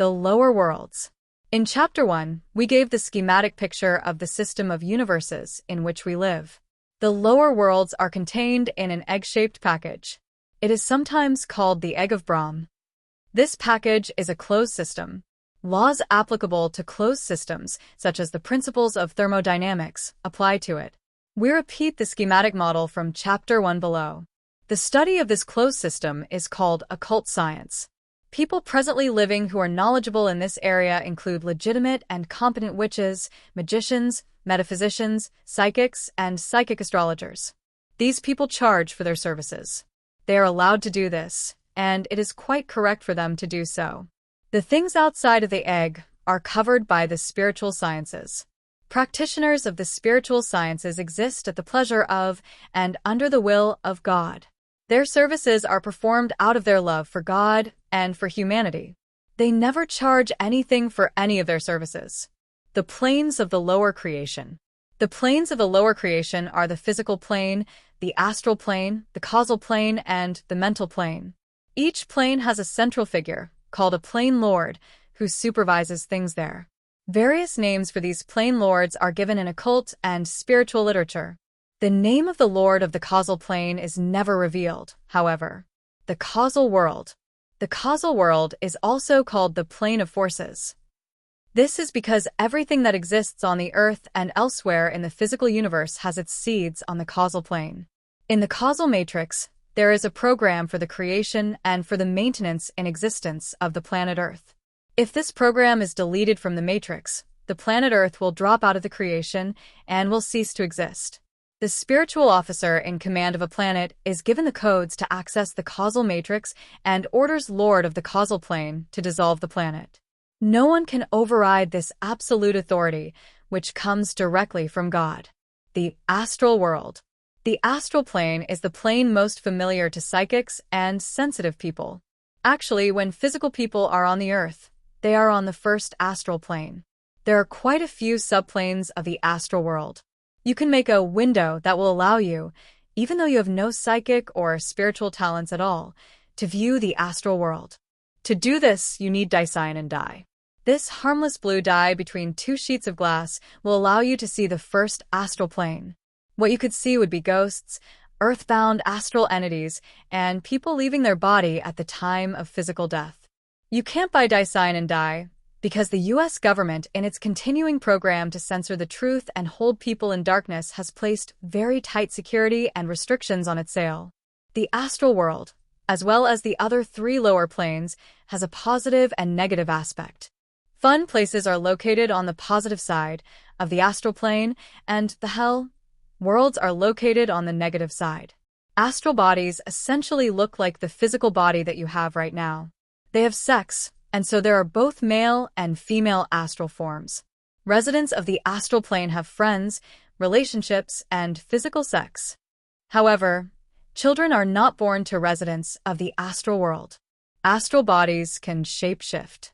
The lower worlds. In Chapter 1, we gave the schematic picture of the system of universes in which we live. The lower worlds are contained in an egg-shaped package. It is sometimes called the Egg of Brahm. This package is a closed system. Laws applicable to closed systems, such as the principles of thermodynamics, apply to it. We repeat the schematic model from Chapter 1 below. The study of this closed system is called occult science. People presently living who are knowledgeable in this area include legitimate and competent witches, magicians, metaphysicians, psychics, and psychic astrologers. These people charge for their services. They are allowed to do this, and it is quite correct for them to do so. The things outside of the egg are covered by the spiritual sciences. Practitioners of the spiritual sciences exist at the pleasure of and under the will of God. Their services are performed out of their love for God and for humanity. They never charge anything for any of their services. The planes of the lower creation. The planes of the lower creation are the physical plane, the astral plane, the causal plane, and the mental plane. Each plane has a central figure, called a plane lord, who supervises things there. Various names for these plane lords are given in occult and spiritual literature. The name of the lord of the causal plane is never revealed, however. The causal world. The causal world is also called the plane of forces. This is because everything that exists on the earth and elsewhere in the physical universe has its seeds on the causal plane. In the causal matrix, there is a program for the creation and for the maintenance in existence of the planet Earth. If this program is deleted from the matrix, the planet Earth will drop out of the creation and will cease to exist. The spiritual officer in command of a planet is given the codes to access the causal matrix and orders Lord of the causal plane to dissolve the planet. No one can override this absolute authority, which comes directly from God. The astral world. The astral plane is the plane most familiar to psychics and sensitive people. Actually, when physical people are on the earth, they are on the first astral plane. There are quite a few subplanes of the astral world. You can make a window that will allow you, even though you have no psychic or spiritual talents at all, to view the astral world. To do this, you need dicyanin dye. This harmless blue dye between two sheets of glass will allow you to see the first astral plane. What you could see would be ghosts, earthbound astral entities, and people leaving their body at the time of physical death. You can't buy dicyanin dye because the U.S. government, in its continuing program to censor the truth and hold people in darkness, has placed very tight security and restrictions on its sale. The astral world, as well as the other three lower planes, has a positive and negative aspect. Fun places are located on the positive side of the astral plane, and the hell worlds are located on the negative side. Astral bodies essentially look like the physical body that you have right now. They have sex, and so there are both male and female astral forms. Residents of the astral plane have friends, relationships, and physical sex. However, children are not born to residents of the astral world. Astral bodies can shapeshift.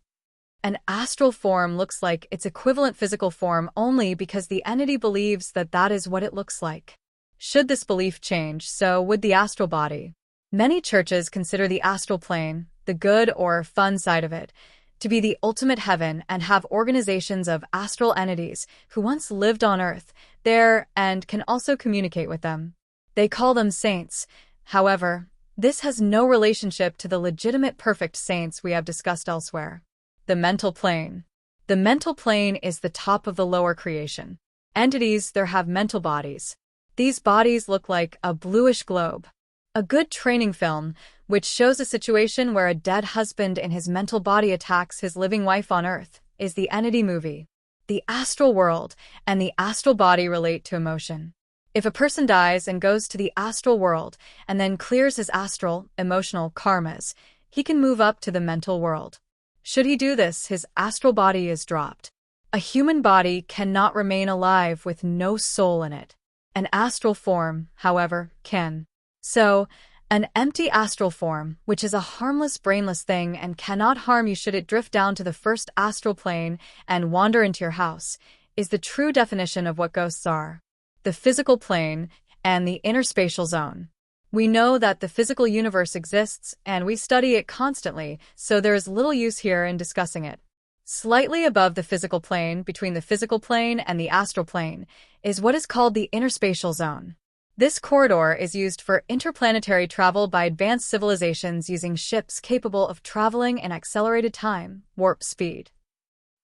An astral form looks like its equivalent physical form only because the entity believes that that is what it looks like. Should this belief change, so would the astral body. Many churches consider the astral plane, the good or fun side of it, to be the ultimate heaven and have organizations of astral entities who once lived on Earth there and can also communicate with them. They call them saints. However, this has no relationship to the legitimate perfect saints we have discussed elsewhere. The mental plane. The mental plane is the top of the lower creation. Entities there have mental bodies. These bodies look like a bluish globe. A good training film, which shows a situation where a dead husband in his mental body attacks his living wife on Earth, is the Entity movie. The astral world and the astral body relate to emotion. If a person dies and goes to the astral world and then clears his astral, emotional karmas, he can move up to the mental world. Should he do this, his astral body is dropped. A human body cannot remain alive with no soul in it. An astral form, however, can. So, an empty astral form, which is a harmless, brainless thing and cannot harm you should it drift down to the first astral plane and wander into your house, is the true definition of what ghosts are. The physical plane and the interspatial zone. We know that the physical universe exists, and we study it constantly, so there is little use here in discussing it. Slightly above the physical plane, between the physical plane and the astral plane, is what is called the interspatial zone. This corridor is used for interplanetary travel by advanced civilizations using ships capable of traveling in accelerated time, warp speed.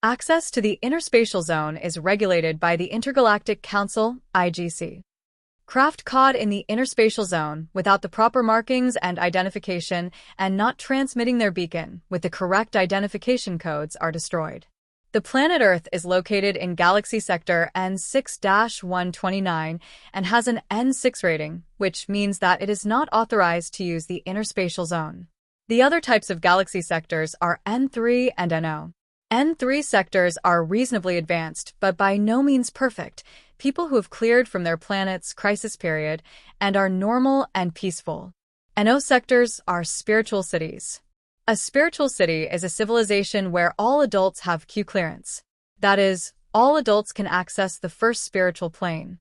Access to the interspatial zone is regulated by the Intergalactic Council, IGC. Craft caught in the interspatial zone without the proper markings and identification and not transmitting their beacon with the correct identification codes are destroyed. The planet Earth is located in Galaxy Sector N6-129 and has an N6 rating, which means that it is not authorized to use the interspatial zone. The other types of galaxy sectors are N3 and NO. N3 sectors are reasonably advanced, but by no means perfect, people who have cleared from their planet's crisis period and are normal and peaceful. NO sectors are spiritual cities. A spiritual city is a civilization where all adults have Q clearance. That is, all adults can access the first spiritual plane.